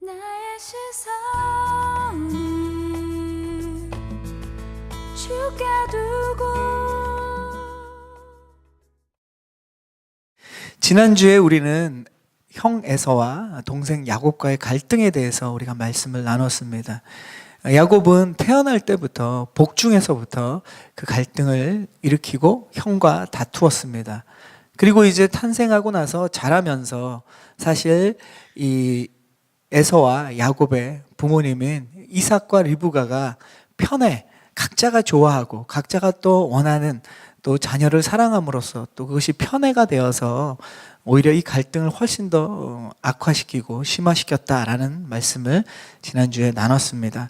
나의 시선을 주께 두고. 지난주에 우리는 형 에서와 동생 야곱과의 갈등에 대해서 우리가 말씀을 나눴습니다. 야곱은 태어날 때부터 복중에서부터 그 갈등을 일으키고 형과 다투었습니다. 그리고 이제 탄생하고 나서 자라면서 사실 이 에서와 야곱의 부모님인 이삭과 리브가가 편해 각자가 좋아하고 각자가 또 원하는 또 자녀를 사랑함으로써 또 그것이 편애가 되어서 오히려 이 갈등을 훨씬 더 악화시키고 심화시켰다라는 말씀을 지난주에 나눴습니다.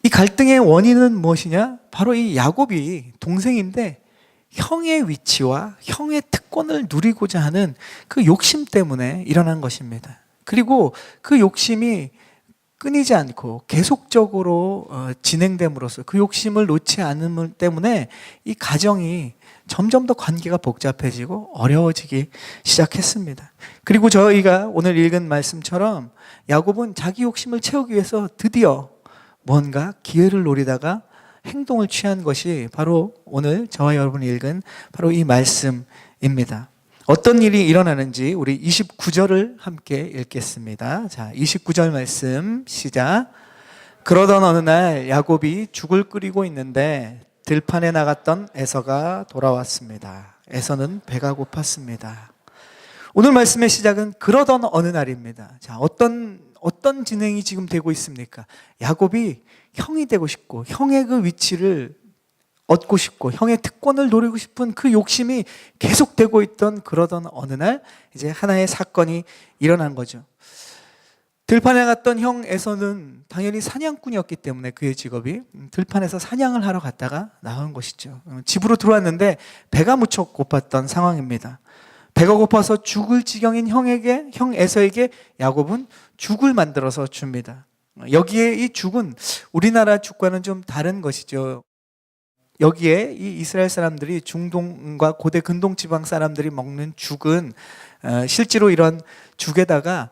이 갈등의 원인은 무엇이냐? 바로 이 야곱이 동생인데 형의 위치와 형의 특권을 누리고자 하는 그 욕심 때문에 일어난 것입니다. 그리고 그 욕심이 끊이지 않고 계속적으로 진행됨으로써 그 욕심을 놓지 않음 때문에 이 가정이 점점 더 관계가 복잡해지고 어려워지기 시작했습니다. 그리고 저희가 오늘 읽은 말씀처럼 야곱은 자기 욕심을 채우기 위해서 드디어 뭔가 기회를 노리다가 행동을 취한 것이 바로 오늘 저와 여러분이 읽은 바로 이 말씀입니다. 어떤 일이 일어나는지 우리 29절을 함께 읽겠습니다. 자, 29절 말씀 시작. 그러던 어느 날 야곱이 죽을 끓이고 있는데 들판에 나갔던 에서가 돌아왔습니다. 에서는 배가 고팠습니다. 오늘 말씀의 시작은 그러던 어느 날입니다. 자, 어떤 진행이 지금 되고 있습니까? 야곱이 형이 되고 싶고 형의 그 위치를 얻고 싶고 형의 특권을 노리고 싶은 그 욕심이 계속되고 있던 그러던 어느 날 이제 하나의 사건이 일어난 거죠. 들판에 갔던 형 에서는 당연히 사냥꾼이었기 때문에 그의 직업이 들판에서 사냥을 하러 갔다가 나온 것이죠. 집으로 들어왔는데 배가 무척 고팠던 상황입니다. 배가 고파서 죽을 지경인 형 에서에게 야곱은 죽을 만들어서 줍니다. 여기에 이 죽은 우리나라 죽과는 좀 다른 것이죠. 여기에 이 이스라엘 사람들이 중동과 고대 근동 지방 사람들이 먹는 죽은 실제로 이런 죽에다가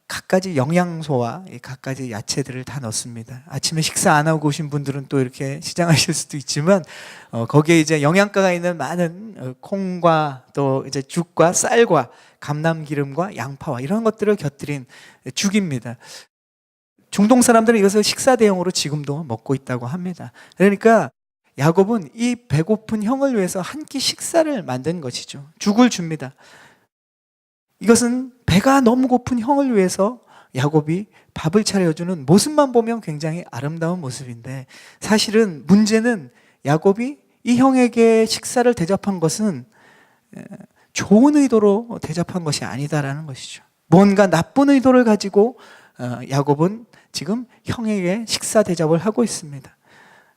갖가지 영양소와 갖가지 야채들을 다 넣습니다. 아침에 식사 안 하고 오신 분들은 또 이렇게 시장하실 수도 있지만 거기에 이제 영양가가 있는 많은 콩과 또 이제 죽과 쌀과 감람기름과 양파와 이런 것들을 곁들인 죽입니다. 중동 사람들은 이것을 식사 대용으로 지금도 먹고 있다고 합니다. 그러니까 야곱은 이 배고픈 형을 위해서 한 끼 식사를 만든 것이죠. 죽을 줍니다. 이것은 배가 너무 고픈 형을 위해서 야곱이 밥을 차려주는 모습만 보면 굉장히 아름다운 모습인데 사실은 문제는 야곱이 이 형에게 식사를 대접한 것은 좋은 의도로 대접한 것이 아니다라는 것이죠. 뭔가 나쁜 의도를 가지고 야곱은 지금 형에게 식사 대접을 하고 있습니다.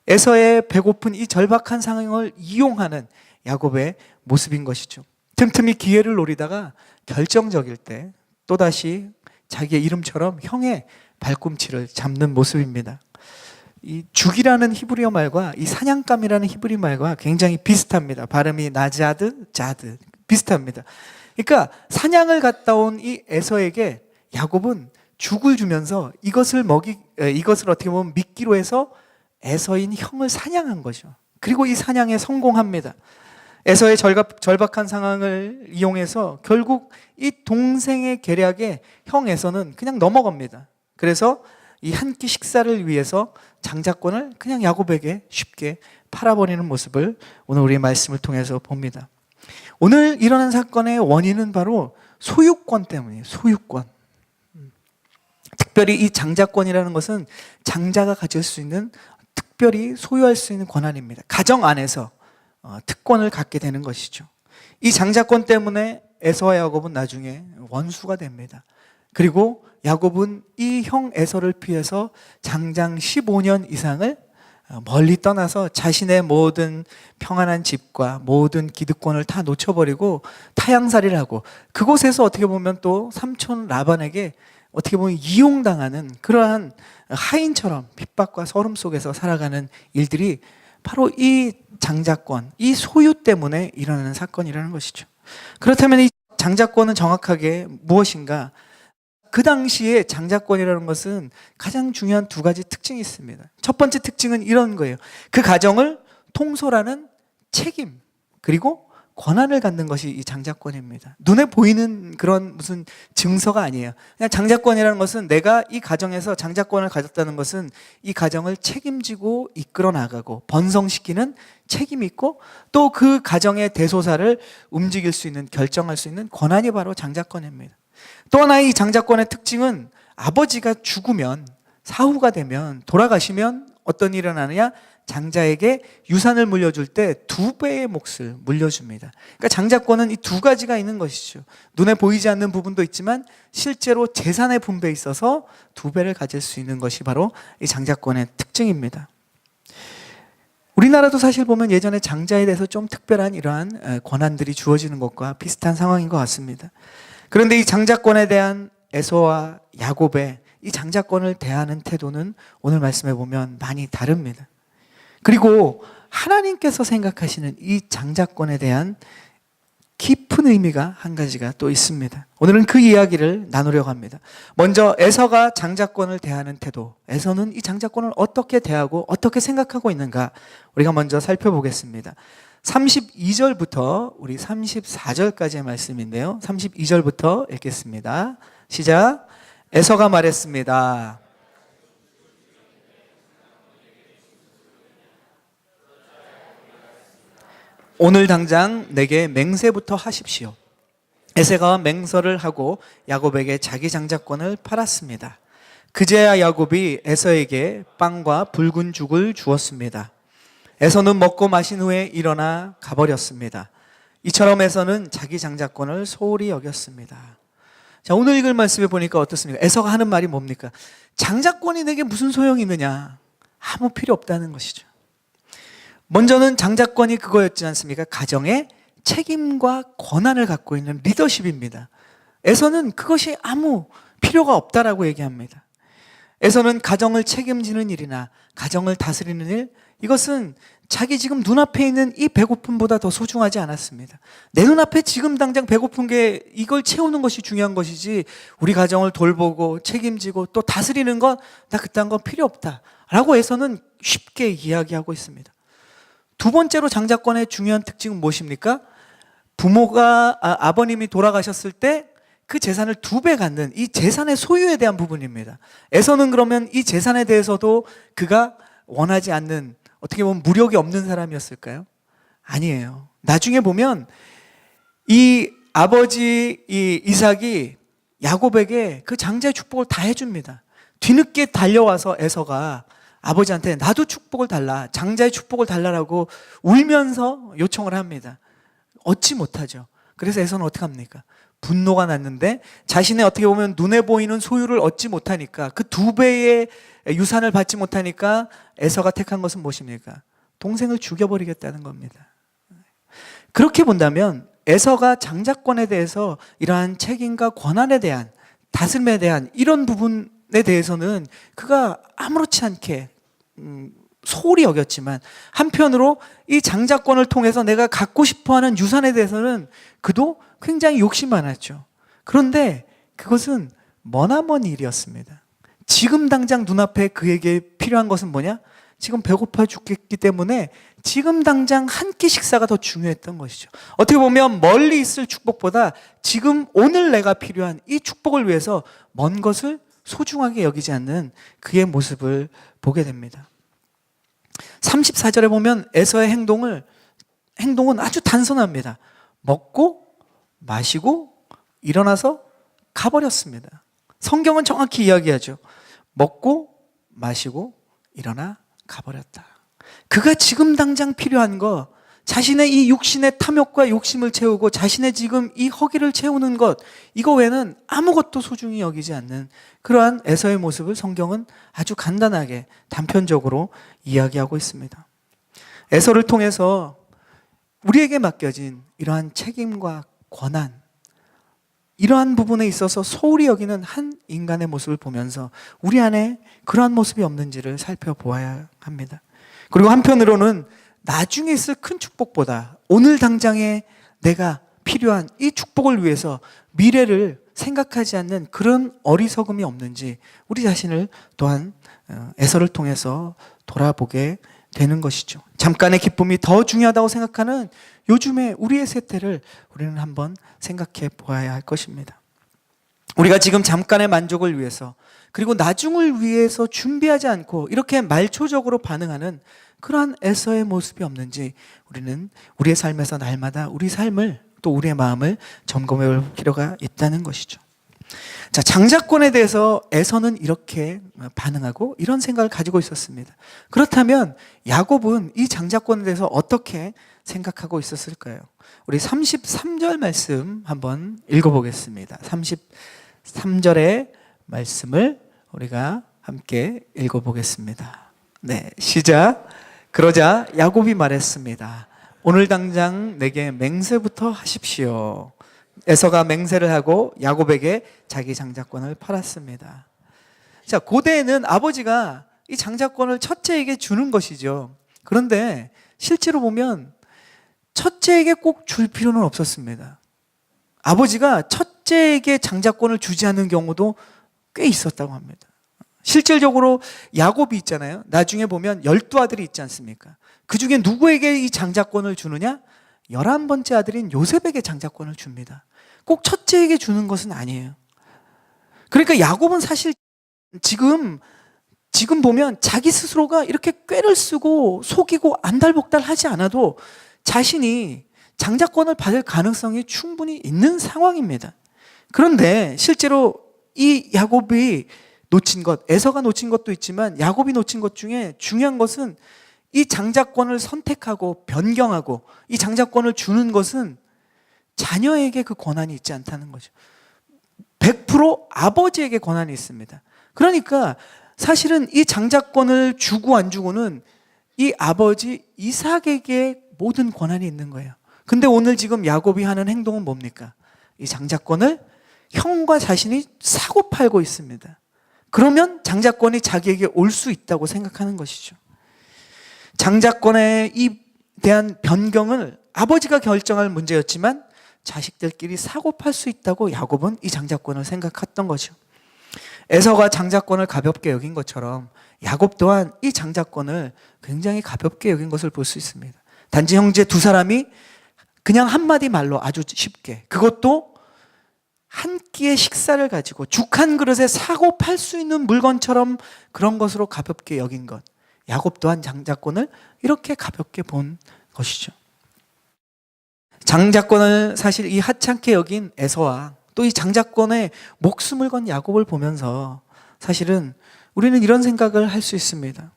에서의 배고픈 이 절박한 상황을 이용하는 야곱의 모습인 것이죠. 틈틈이 기회를 노리다가 결정적일 때 또다시 자기의 이름처럼 형의 발꿈치를 잡는 모습입니다. 이 죽이라는 히브리어 말과 이 사냥감이라는 히브리 말과 굉장히 비슷합니다. 발음이 나자드, 자드 비슷합니다. 그러니까 사냥을 갔다 온 이 에서에게 야곱은 죽을 주면서 이것을 어떻게 보면 미끼로 해서 에서인 형을 사냥한 거죠. 그리고 이 사냥에 성공합니다. 에서의 절박한 상황을 이용해서 결국 이 동생의 계략에 형 에서는 그냥 넘어갑니다. 그래서 이 한 끼 식사를 위해서 장자권을 그냥 야곱에게 쉽게 팔아버리는 모습을 오늘 우리의 말씀을 통해서 봅니다. 오늘 일어난 사건의 원인은 바로 소유권 때문이에요. 소유권. 특별히 이 장자권이라는 것은 장자가 가질 수 있는 특별히 소유할 수 있는 권한입니다. 가정 안에서 특권을 갖게 되는 것이죠. 이 장자권 때문에 에서와 야곱은 나중에 원수가 됩니다. 그리고 야곱은 이 형 에서를 피해서 장장 15년 이상을 멀리 떠나서 자신의 모든 평안한 집과 모든 기득권을 다 놓쳐버리고 타향살이를 하고 그곳에서 어떻게 보면 또 삼촌 라반에게 어떻게 보면 이용당하는 그러한 하인처럼 핍박과 서름 속에서 살아가는 일들이 바로 이 장자권, 이 소유 때문에 일어나는 사건이라는 것이죠. 그렇다면 이 장자권은 정확하게 무엇인가? 그 당시에 장자권이라는 것은 가장 중요한 두 가지 특징이 있습니다. 첫 번째 특징은 이런 거예요. 그 가정을 통솔하는 책임, 그리고 권한을 갖는 것이 이 장자권입니다. 눈에 보이는 그런 무슨 증서가 아니에요. 그냥 장자권이라는 것은 내가 이 가정에서 장자권을 가졌다는 것은 이 가정을 책임지고 이끌어 나가고 번성시키는 책임이 있고 또 그 가정의 대소사를 움직일 수 있는, 결정할 수 있는 권한이 바로 장자권입니다. 또 하나 이 장자권의 특징은 아버지가 죽으면, 사후가 되면, 돌아가시면 어떤 일이 일어나느냐? 장자에게 유산을 물려줄 때 2배의 몫을 물려줍니다. 그러니까 장자권은 이 두 가지가 있는 것이죠. 눈에 보이지 않는 부분도 있지만 실제로 재산의 분배에 있어서 2배를 가질 수 있는 것이 바로 이 장자권의 특징입니다. 우리나라도 사실 보면 예전에 장자에 대해서 좀 특별한 이러한 권한들이 주어지는 것과 비슷한 상황인 것 같습니다. 그런데 이 장자권에 대한 에서와 야곱의 이 장자권을 대하는 태도는 오늘 말씀해 보면 많이 다릅니다. 그리고 하나님께서 생각하시는 이 장자권에 대한 깊은 의미가 한 가지가 또 있습니다. 오늘은 그 이야기를 나누려고 합니다. 먼저 에서가 장자권을 대하는 태도, 에서는 이 장자권을 어떻게 대하고 어떻게 생각하고 있는가 우리가 먼저 살펴보겠습니다. 32절부터 우리 34절까지의 말씀인데요. 32절부터 읽겠습니다. 시작. 에서가 말했습니다. 오늘 당장 내게 맹세부터 하십시오. 에서가 맹설을 하고 야곱에게 자기 장자권을 팔았습니다. 그제야 야곱이 에서에게 빵과 붉은 죽을 주었습니다. 에서는 먹고 마신 후에 일어나 가버렸습니다. 이처럼 에서는 자기 장자권을 소홀히 여겼습니다. 자, 오늘 읽을 말씀에 보니까 어떻습니까? 에서가 하는 말이 뭡니까? 장자권이 내게 무슨 소용이 있느냐? 아무 필요 없다는 것이죠. 먼저는 장자권이 그거였지 않습니까? 가정의 책임과 권한을 갖고 있는 리더십입니다. 에서는 그것이 아무 필요가 없다라고 얘기합니다. 에서는 가정을 책임지는 일이나 가정을 다스리는 일, 이것은 자기 지금 눈앞에 있는 이 배고픔보다 더 소중하지 않았습니다. 내 눈앞에 지금 당장 배고픈 게 이걸 채우는 것이 중요한 것이지 우리 가정을 돌보고 책임지고 또 다스리는 건 나 그딴 건 필요 없다라고 에서는 쉽게 이야기하고 있습니다. 두 번째로 장자권의 중요한 특징은 무엇입니까? 부모가 아버님이 돌아가셨을 때 그 재산을 2배 갖는 이 재산의 소유에 대한 부분입니다. 에서는 그러면 이 재산에 대해서도 그가 원하지 않는, 어떻게 보면 무력이 없는 사람이었을까요? 아니에요. 나중에 보면 이 아버지 이 이삭이 야곱에게 그 장자의 축복을 다 해줍니다. 뒤늦게 달려와서 에서가 아버지한테 나도 축복을 달라, 장자의 축복을 달라라고 울면서 요청을 합니다. 얻지 못하죠. 그래서 에서는 어떻게 합니까? 분노가 났는데 자신의 어떻게 보면 눈에 보이는 소유를 얻지 못하니까, 그 2배의 유산을 받지 못하니까 에서가 택한 것은 무엇입니까? 동생을 죽여버리겠다는 겁니다. 그렇게 본다면 에서가 장자권에 대해서 이러한 책임과 권한에 대한, 다스림에 대한 이런 부분에 대해서는 그가 아무렇지 않게 소홀히 여겼지만, 한편으로 이 장자권을 통해서 내가 갖고 싶어하는 유산에 대해서는 그도 굉장히 욕심 많았죠. 그런데 그것은 머나먼 일이었습니다. 지금 당장 눈앞에 그에게 필요한 것은 뭐냐? 지금 배고파 죽겠기 때문에 지금 당장 한 끼 식사가 더 중요했던 것이죠. 어떻게 보면 멀리 있을 축복보다 지금 오늘 내가 필요한 이 축복을 위해서 먼 것을 소중하게 여기지 않는 그의 모습을 보게 됩니다. 34절에 보면 에서의 행동은 아주 단순합니다. 먹고 마시고 일어나서 가버렸습니다. 성경은 정확히 이야기하죠. 먹고 마시고 일어나 가버렸다. 그가 지금 당장 필요한 거, 자신의 이 육신의 탐욕과 욕심을 채우고 자신의 지금 이 허기를 채우는 것, 이거 외에는 아무것도 소중히 여기지 않는 그러한 에서의 모습을 성경은 아주 간단하게 단편적으로 이야기하고 있습니다. 에서를 통해서 우리에게 맡겨진 이러한 책임과 권한, 이러한 부분에 있어서 소홀히 여기는 한 인간의 모습을 보면서 우리 안에 그러한 모습이 없는지를 살펴보아야 합니다. 그리고 한편으로는 나중에 있을 큰 축복보다 오늘 당장에 내가 필요한 이 축복을 위해서 미래를 생각하지 않는 그런 어리석음이 없는지 우리 자신을 또한 에서를 통해서 돌아보게 되는 것이죠. 잠깐의 기쁨이 더 중요하다고 생각하는 요즘의 우리의 세태를 우리는 한번 생각해 보아야 할 것입니다. 우리가 지금 잠깐의 만족을 위해서 그리고 나중을 위해서 준비하지 않고 이렇게 말초적으로 반응하는 그러한 에서의 모습이 없는지 우리는 우리의 삶에서 날마다 우리 삶을 또 우리의 마음을 점검해 볼 필요가 있다는 것이죠. 자, 장자권에 대해서 에서는 이렇게 반응하고 이런 생각을 가지고 있었습니다. 그렇다면 야곱은 이 장자권에 대해서 어떻게 생각하고 있었을까요? 우리 33절 말씀 한번 읽어보겠습니다. 33절의 말씀을 우리가 함께 읽어보겠습니다. 네, 시작. 그러자 야곱이 말했습니다. 오늘 당장 내게 맹세부터 하십시오. 에서가 맹세를 하고 야곱에게 자기 장자권을 팔았습니다. 자, 고대에는 아버지가 이 장자권을 첫째에게 주는 것이죠. 그런데 실제로 보면 첫째에게 꼭 줄 필요는 없었습니다. 아버지가 첫째에게 장자권을 주지 않는 경우도 꽤 있었다고 합니다. 실질적으로 야곱이 있잖아요. 나중에 보면 12아들이 있지 않습니까? 그 중에 누구에게 이 장자권을 주느냐? 11번째 아들인 요셉에게 장자권을 줍니다. 꼭 첫째에게 주는 것은 아니에요. 그러니까 야곱은 사실 지금 보면 자기 스스로가 이렇게 꾀를 쓰고 속이고 안달복달 하지 않아도 자신이 장자권을 받을 가능성이 충분히 있는 상황입니다. 그런데 실제로 이 야곱이 놓친 것, 에서가 놓친 것도 있지만 야곱이 놓친 것 중에 중요한 것은 이 장자권을 선택하고 변경하고 이 장자권을 주는 것은 자녀에게 그 권한이 있지 않다는 거죠. 100% 아버지에게 권한이 있습니다. 그러니까 사실은 이 장자권을 주고 안 주고는 이 아버지 이삭에게 모든 권한이 있는 거예요. 근데 오늘 지금 야곱이 하는 행동은 뭡니까? 이 장자권을 형과 자신이 사고 팔고 있습니다. 그러면 장자권이 자기에게 올 수 있다고 생각하는 것이죠. 장자권에 대한 변경을 아버지가 결정할 문제였지만 자식들끼리 사고 팔 수 있다고 야곱은 이 장자권을 생각했던 거죠. 에서가 장자권을 가볍게 여긴 것처럼 야곱 또한 이 장자권을 굉장히 가볍게 여긴 것을 볼 수 있습니다. 단지 형제 두 사람이 그냥 한마디 말로 아주 쉽게, 그것도 한 끼의 식사를 가지고 죽 한 그릇에 사고 팔 수 있는 물건처럼 그런 것으로 가볍게 여긴 것, 야곱 또한 장자권을 이렇게 가볍게 본 것이죠. 장자권을 사실 이 하찮게 여긴 에서와 또 이 장자권에 목숨을 건 야곱을 보면서 사실은 우리는 이런 생각을 할 수 있습니다.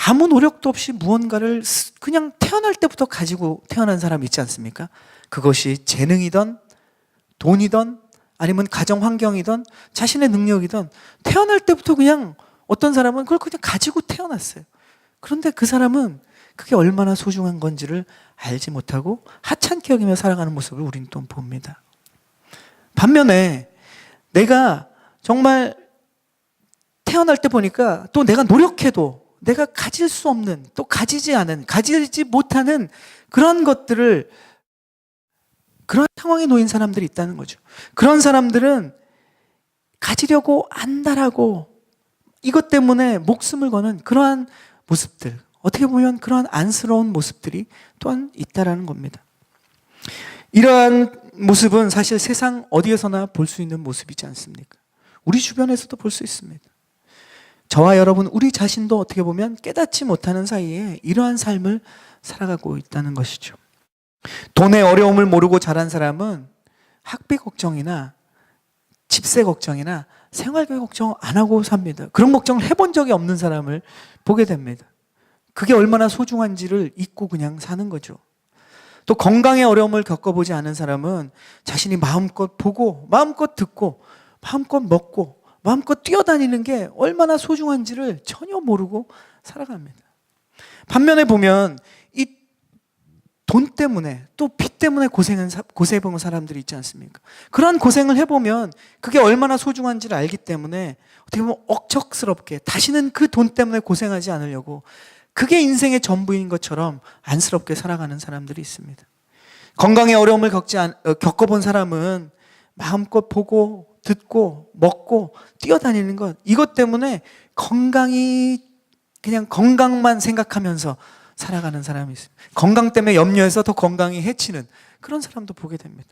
아무 노력도 없이 무언가를 그냥 태어날 때부터 가지고 태어난 사람 있지 않습니까? 그것이 재능이든 돈이든 아니면 가정 환경이든 자신의 능력이든 태어날 때부터 그냥 어떤 사람은 그걸 그냥 가지고 태어났어요. 그런데 그 사람은 그게 얼마나 소중한 건지를 알지 못하고 하찮게 여기며 살아가는 모습을 우리는 또 봅니다. 반면에 내가 정말 태어날 때 보니까 또 내가 노력해도 내가 가질 수 없는, 또 가지지 못하는 그런 것들을, 그런 상황에 놓인 사람들이 있다는 거죠. 그런 사람들은 가지려고 안달하고 이것 때문에 목숨을 거는 그러한 모습들, 어떻게 보면 그러한 안쓰러운 모습들이 또한 있다라는 겁니다. 이러한 모습은 사실 세상 어디에서나 볼 수 있는 모습이지 않습니까? 우리 주변에서도 볼 수 있습니다. 저와 여러분, 우리 자신도 어떻게 보면 깨닫지 못하는 사이에 이러한 삶을 살아가고 있다는 것이죠. 돈의 어려움을 모르고 자란 사람은 학비 걱정이나 집세 걱정이나 생활비 걱정 안 하고 삽니다. 그런 걱정을 해본 적이 없는 사람을 보게 됩니다. 그게 얼마나 소중한지를 잊고 그냥 사는 거죠. 또 건강의 어려움을 겪어보지 않은 사람은 자신이 마음껏 보고 마음껏 듣고 마음껏 먹고 마음껏 뛰어다니는 게 얼마나 소중한지를 전혀 모르고 살아갑니다. 반면에 보면 이 돈 때문에 또 빚 때문에 고생해본 사람들이 있지 않습니까? 그런 고생을 해보면 그게 얼마나 소중한지를 알기 때문에 어떻게 보면 억척스럽게 다시는 그 돈 때문에 고생하지 않으려고, 그게 인생의 전부인 것처럼 안쓰럽게 살아가는 사람들이 있습니다. 건강의 어려움을 겪어본 사람은 마음껏 보고 듣고 먹고 뛰어다니는 것, 이것 때문에 그냥 건강만 생각하면서 살아가는 사람이 있습니다. 건강 때문에 염려해서 더 건강이 해치는 그런 사람도 보게 됩니다.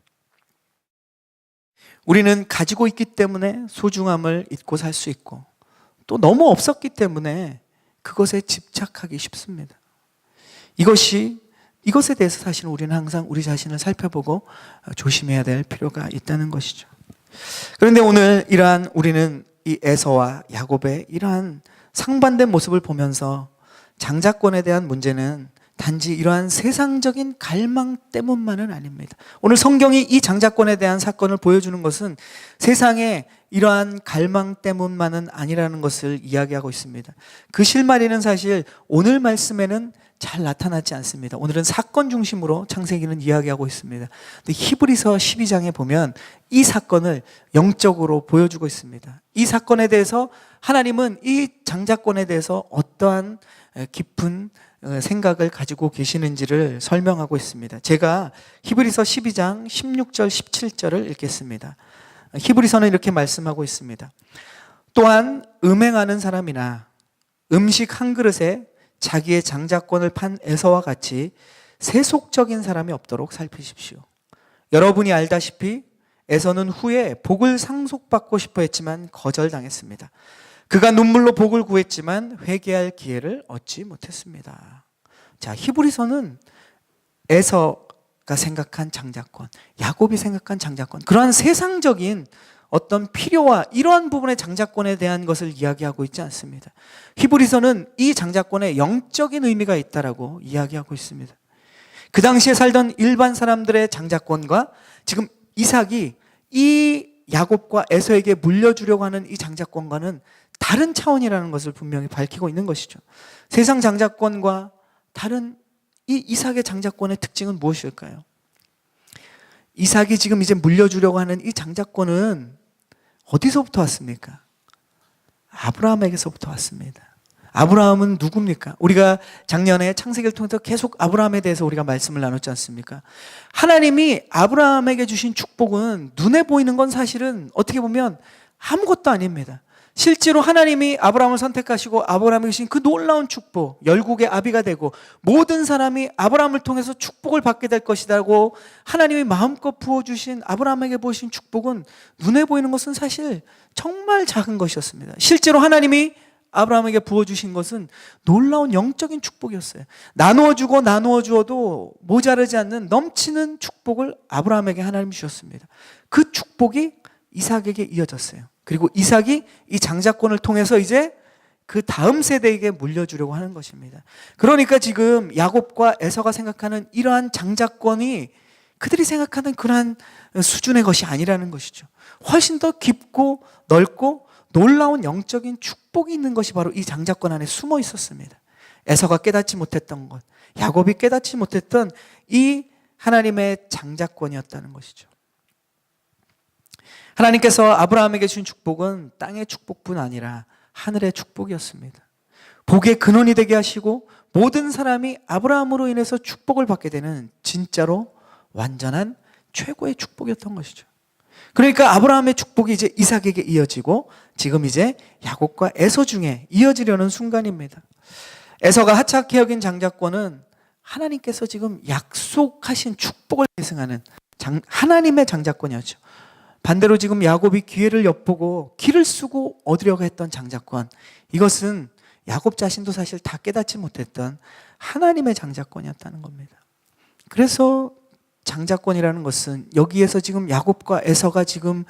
우리는 가지고 있기 때문에 소중함을 잊고 살 수 있고, 또 너무 없었기 때문에 그것에 집착하기 쉽습니다. 이것에 대해서 사실 우리는 항상 우리 자신을 살펴보고 조심해야 될 필요가 있다는 것이죠. 그런데 오늘 우리는 이 에서와 야곱의 이러한 상반된 모습을 보면서 장자권에 대한 문제는 단지 이러한 세상적인 갈망 때문만은 아닙니다. 오늘 성경이 이 장자권에 대한 사건을 보여주는 것은 세상에 이러한 갈망 때문만은 아니라는 것을 이야기하고 있습니다. 그 실마리는 사실 오늘 말씀에는 잘 나타나지 않습니다. 오늘은 사건 중심으로 창세기는 이야기하고 있습니다. 근데 히브리서 12장에 보면 이 사건을 영적으로 보여주고 있습니다. 이 사건에 대해서 하나님은 이 장자권에 대해서 어떠한 깊은 생각을 가지고 계시는지를 설명하고 있습니다. 제가 히브리서 12장 16절 17절을 읽겠습니다. 히브리서는 이렇게 말씀하고 있습니다. 또한 음행하는 사람이나 음식 한 그릇에 자기의 장자권을 판 에서와 같이 세속적인 사람이 없도록 살피십시오. 여러분이 알다시피 에서는 후에 복을 상속받고 싶어 했지만 거절당했습니다. 그가 눈물로 복을 구했지만 회개할 기회를 얻지 못했습니다. 자, 히브리서는 에서가 생각한 장자권, 야곱이 생각한 장자권, 그러한 세상적인 어떤 필요와 이러한 부분의 장자권에 대한 것을 이야기하고 있지 않습니다. 히브리서는 이 장자권에 영적인 의미가 있다라고 이야기하고 있습니다. 그 당시에 살던 일반 사람들의 장자권과 지금 이삭이 이 야곱과 에서에게 물려주려고 하는 이 장자권과는 다른 차원이라는 것을 분명히 밝히고 있는 것이죠. 세상 장자권과 다른 이 이삭의 장자권의 특징은 무엇일까요? 이삭이 지금 이제 물려주려고 하는 이 장자권은 어디서부터 왔습니까? 아브라함에게서부터 왔습니다. 아브라함은 누굽니까? 우리가 작년에 창세기를 통해서 계속 아브라함에 대해서 우리가 말씀을 나눴지 않습니까? 하나님이 아브라함에게 주신 축복은 눈에 보이는 건 사실은 어떻게 보면 아무것도 아닙니다. 실제로 하나님이 아브라함을 선택하시고 아브라함에게 주신 그 놀라운 축복, 열국의 아비가 되고 모든 사람이 아브라함을 통해서 축복을 받게 될 것이라고 하나님이 마음껏 부어주신 아브라함에게 보신 축복은 눈에 보이는 것은 사실 정말 작은 것이었습니다. 실제로 하나님이 아브라함에게 부어주신 것은 놀라운 영적인 축복이었어요. 나누어 주어도 모자르지 않는 넘치는 축복을 아브라함에게 하나님이 주셨습니다. 그 축복이 이삭에게 이어졌어요. 그리고 이삭이 이 장자권을 통해서 이제 그 다음 세대에게 물려주려고 하는 것입니다. 그러니까 지금 야곱과 에서가 생각하는 이러한 장자권이 그들이 생각하는 그러한 수준의 것이 아니라는 것이죠. 훨씬 더 깊고 넓고 놀라운 영적인 축복이 있는 것이 바로 이 장자권 안에 숨어 있었습니다. 에서가 깨닫지 못했던 것, 야곱이 깨닫지 못했던 이 하나님의 장자권이었다는 것이죠. 하나님께서 아브라함에게 주신 축복은 땅의 축복뿐 아니라 하늘의 축복이었습니다. 복의 근원이 되게 하시고 모든 사람이 아브라함으로 인해서 축복을 받게 되는 진짜로 완전한 최고의 축복이었던 것이죠. 그러니까 아브라함의 축복이 이제 이삭에게 이어지고 지금 이제 야곱과 에서 중에 이어지려는 순간입니다. 에서가 하찮게 여긴 장자권은 하나님께서 지금 약속하신 축복을 계승하는 하나님의 장자권이었죠. 반대로 지금 야곱이 기회를 엿보고 길을 쓰고 얻으려고 했던 장자권, 이것은 야곱 자신도 사실 다 깨닫지 못했던 하나님의 장자권이었다는 겁니다. 그래서 장자권이라는 것은 여기에서 지금 야곱과 에서가 지금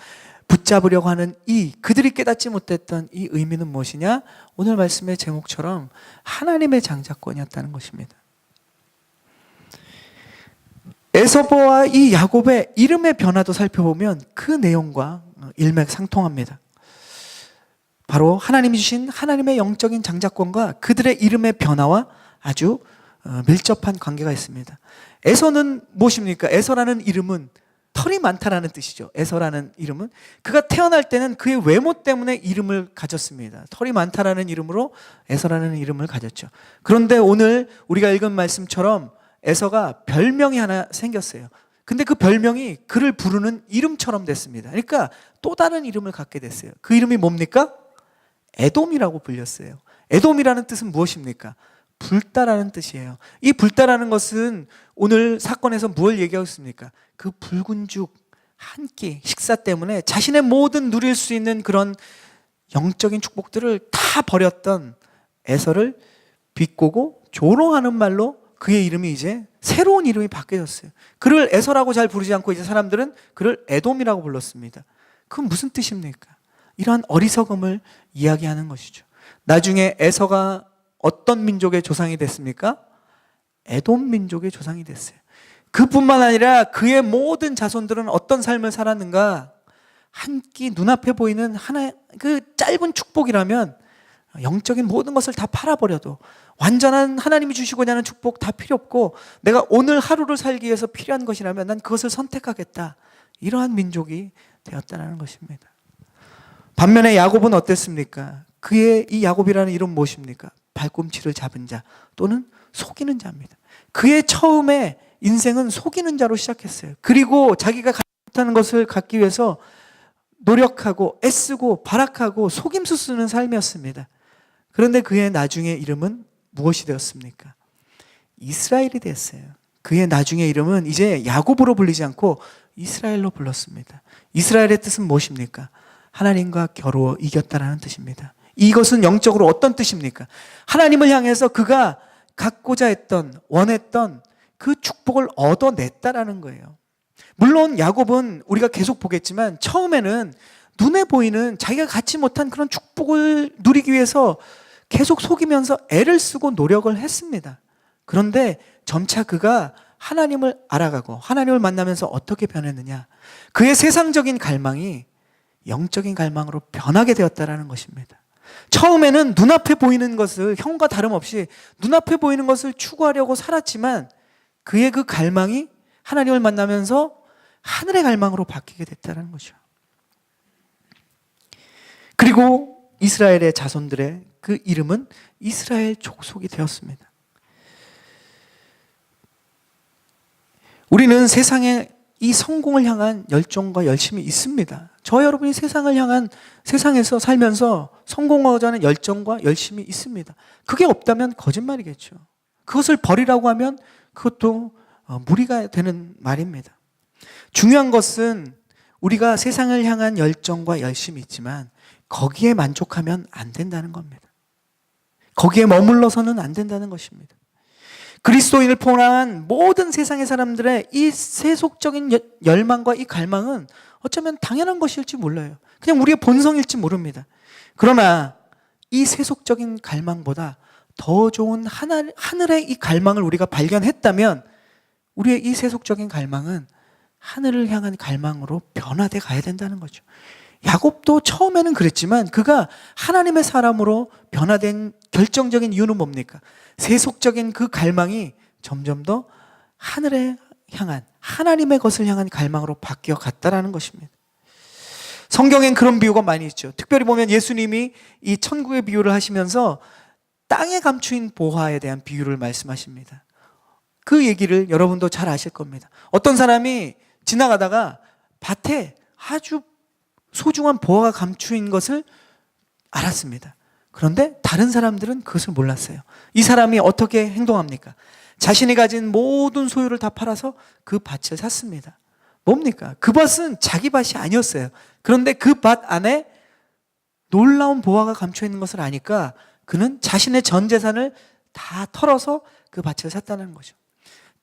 붙잡으려고 하는 그들이 깨닫지 못했던 이 의미는 무엇이냐? 오늘 말씀의 제목처럼 하나님의 장자권이었다는 것입니다. 에서와 이 야곱의 이름의 변화도 살펴보면 그 내용과 일맥상통합니다. 바로 하나님이 주신 하나님의 영적인 장자권과 그들의 이름의 변화와 아주 밀접한 관계가 있습니다. 에서는 무엇입니까? 에서라는 이름은 털이 많다라는 뜻이죠. 에서라는 이름은 그가 태어날 때는 그의 외모 때문에 이름을 가졌습니다. 털이 많다라는 이름으로 에서라는 이름을 가졌죠. 그런데 오늘 우리가 읽은 말씀처럼 에서가 별명이 하나 생겼어요. 근데 그 별명이 그를 부르는 이름처럼 됐습니다. 그러니까 또 다른 이름을 갖게 됐어요. 그 이름이 뭡니까? 에돔이라고 불렸어요. 에돔이라는 뜻은 무엇입니까? 불다라는 뜻이에요. 이 불다라는 것은 오늘 사건에서 무엇을 얘기하고 있습니까? 그 붉은 죽 한 끼 식사 때문에 자신의 모든 누릴 수 있는 그런 영적인 축복들을 다 버렸던 에서를 비꼬고 조롱하는 말로 그의 이름이 이제 새로운 이름이 바뀌어졌어요. 그를 에서라고 잘 부르지 않고 이제 사람들은 그를 에돔이라고 불렀습니다. 그건 무슨 뜻입니까? 이러한 어리석음을 이야기하는 것이죠. 나중에 에서가 어떤 민족의 조상이 됐습니까? 에돔 민족의 조상이 됐어요. 그뿐만 아니라 그의 모든 자손들은 어떤 삶을 살았는가? 한 끼 눈앞에 보이는 하나의 그 짧은 축복이라면 영적인 모든 것을 다 팔아버려도 완전한 하나님이 주시고자 하는 축복 다 필요 없고 내가 오늘 하루를 살기 위해서 필요한 것이라면 난 그것을 선택하겠다. 이러한 민족이 되었다는 것입니다. 반면에 야곱은 어땠습니까? 그의 이 야곱이라는 이름 무엇입니까? 발꿈치를 잡은 자 또는 속이는 자입니다. 그의 처음에 인생은 속이는 자로 시작했어요. 그리고 자기가 갖지 못하는 것을 갖기 위해서 노력하고 애쓰고 발악하고 속임수 쓰는 삶이었습니다. 그런데 그의 나중의 이름은 무엇이 되었습니까? 이스라엘이 됐어요. 그의 나중의 이름은 이제 야곱으로 불리지 않고 이스라엘로 불렀습니다. 이스라엘의 뜻은 무엇입니까? 하나님과 겨루어 이겼다라는 뜻입니다. 이것은 영적으로 어떤 뜻입니까? 하나님을 향해서 그가 갖고자 했던, 원했던 그 축복을 얻어냈다라는 거예요. 물론 야곱은 우리가 계속 보겠지만 처음에는 눈에 보이는 자기가 갖지 못한 그런 축복을 누리기 위해서 계속 속이면서 애를 쓰고 노력을 했습니다. 그런데 점차 그가 하나님을 알아가고 하나님을 만나면서 어떻게 변했느냐? 그의 세상적인 갈망이 영적인 갈망으로 변하게 되었다라는 것입니다. 처음에는 눈앞에 보이는 것을 형과 다름없이 눈앞에 보이는 것을 추구하려고 살았지만 그의 그 갈망이 하나님을 만나면서 하늘의 갈망으로 바뀌게 됐다는 거죠. 그리고 이스라엘의 자손들의 그 이름은 이스라엘 족속이 되었습니다. 우리는 세상에 이 성공을 향한 열정과 열심이 있습니다. 저 여러분이 세상에서 살면서 성공하고자 하는 열정과 열심이 있습니다. 그게 없다면 거짓말이겠죠. 그것을 버리라고 하면 그것도 무리가 되는 말입니다. 중요한 것은 우리가 세상을 향한 열정과 열심이 있지만 거기에 만족하면 안 된다는 겁니다. 거기에 머물러서는 안 된다는 것입니다. 그리스도인을 포함한 모든 세상의 사람들의 이 세속적인 열망과 이 갈망은 어쩌면 당연한 것일지 몰라요. 그냥 우리의 본성일지 모릅니다. 그러나 이 세속적인 갈망보다 더 좋은 하늘의 이 갈망을 우리가 발견했다면 우리의 이 세속적인 갈망은 하늘을 향한 갈망으로 변화돼 가야 된다는 거죠. 야곱도 처음에는 그랬지만 그가 하나님의 사람으로 변화된 결정적인 이유는 뭡니까? 세속적인 그 갈망이 점점 더 하늘에 향한 하나님의 것을 향한 갈망으로 바뀌어 갔다라는 것입니다. 성경엔 그런 비유가 많이 있죠. 특별히 보면 예수님이 이 천국의 비유를 하시면서 땅에 감추인 보화에 대한 비유를 말씀하십니다. 그 얘기를 여러분도 잘 아실 겁니다. 어떤 사람이 지나가다가 밭에 아주 소중한 보화가 감추인 것을 알았습니다. 그런데 다른 사람들은 그것을 몰랐어요. 이 사람이 어떻게 행동합니까? 자신이 가진 모든 소유를 다 팔아서 그 밭을 샀습니다. 뭡니까? 그 밭은 자기 밭이 아니었어요. 그런데 그 밭 안에 놀라운 보화가 감춰 있는 것을 아니까 그는 자신의 전 재산을 다 털어서 그 밭을 샀다는 거죠.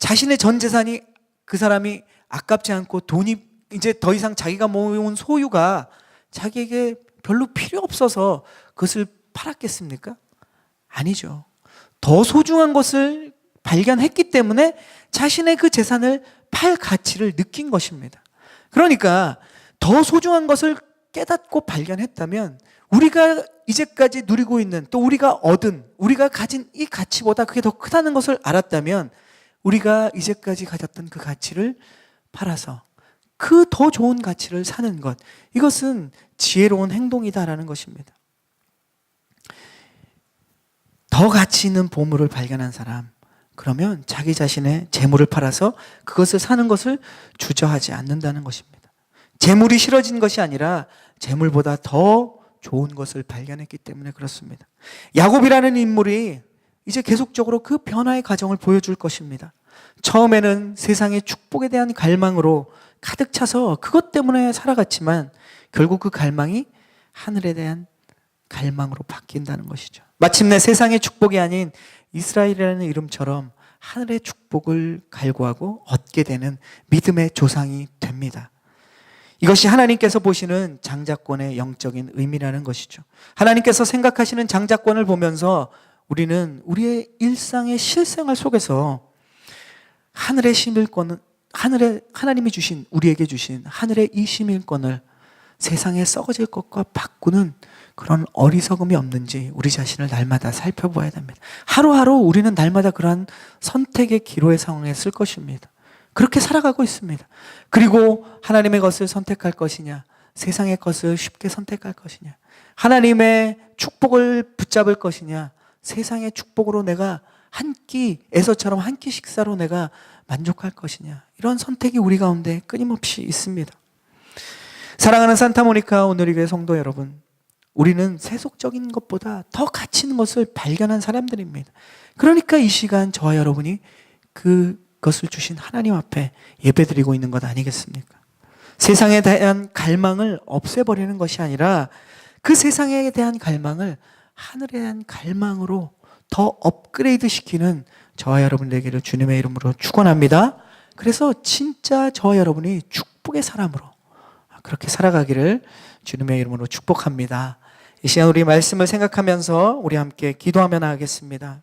자신의 전 재산이 그 사람이 아깝지 않고 돈이 이제 더 이상 자기가 모은 소유가 자기에게 별로 필요 없어서 그것을 팔았겠습니까? 아니죠. 더 소중한 것을 발견했기 때문에 자신의 그 재산을 팔 가치를 느낀 것입니다. 그러니까 더 소중한 것을 깨닫고 발견했다면 우리가 이제까지 누리고 있는 또 우리가 얻은 우리가 가진 이 가치보다 그게 더 크다는 것을 알았다면 우리가 이제까지 가졌던 그 가치를 팔아서 그 더 좋은 가치를 사는 것, 이것은 지혜로운 행동이다라는 것입니다. 더 가치 있는 보물을 발견한 사람, 그러면 자기 자신의 재물을 팔아서 그것을 사는 것을 주저하지 않는다는 것입니다. 재물이 싫어진 것이 아니라 재물보다 더 좋은 것을 발견했기 때문에 그렇습니다. 야곱이라는 인물이 이제 계속적으로 그 변화의 과정을 보여줄 것입니다. 처음에는 세상의 축복에 대한 갈망으로 가득 차서 그것 때문에 살아갔지만 결국 그 갈망이 하늘에 대한 갈망으로 바뀐다는 것이죠. 마침내 세상의 축복이 아닌 이스라엘이라는 이름처럼 하늘의 축복을 갈구하고 얻게 되는 믿음의 조상이 됩니다. 이것이 하나님께서 보시는 장자권의 영적인 의미라는 것이죠. 하나님께서 생각하시는 장자권을 보면서 우리는 우리의 일상의 실생활 속에서 하늘의 시밀권은 하나님이 주신 우리에게 주신 하늘의 이 시밀권을 세상에 썩어질 것과 바꾸는 그런 어리석음이 없는지 우리 자신을 날마다 살펴보아야 됩니다. 하루하루 우리는 날마다 그러한 선택의 기로의 상황에 쓸 것입니다. 그렇게 살아가고 있습니다. 그리고 하나님의 것을 선택할 것이냐, 세상의 것을 쉽게 선택할 것이냐, 하나님의 축복을 붙잡을 것이냐, 세상의 축복으로 내가 한 끼, 에서처럼 한 끼 식사로 내가 만족할 것이냐, 이런 선택이 우리 가운데 끊임없이 있습니다. 사랑하는 산타모니카 오늘리교회 성도 여러분, 우리는 세속적인 것보다 더 가치 있는 것을 발견한 사람들입니다. 그러니까 이 시간 저와 여러분이 그것을 주신 하나님 앞에 예배드리고 있는 것 아니겠습니까? 세상에 대한 갈망을 없애버리는 것이 아니라 그 세상에 대한 갈망을 하늘에 대한 갈망으로 더 업그레이드 시키는 저와 여러분 되기를 주님의 이름으로 축원합니다. 그래서 진짜 저와 여러분이 축복의 사람으로 그렇게 살아가기를 주님의 이름으로 축복합니다. 이 시간 우리 말씀을 생각하면서 우리 함께 기도하며 나가겠습니다.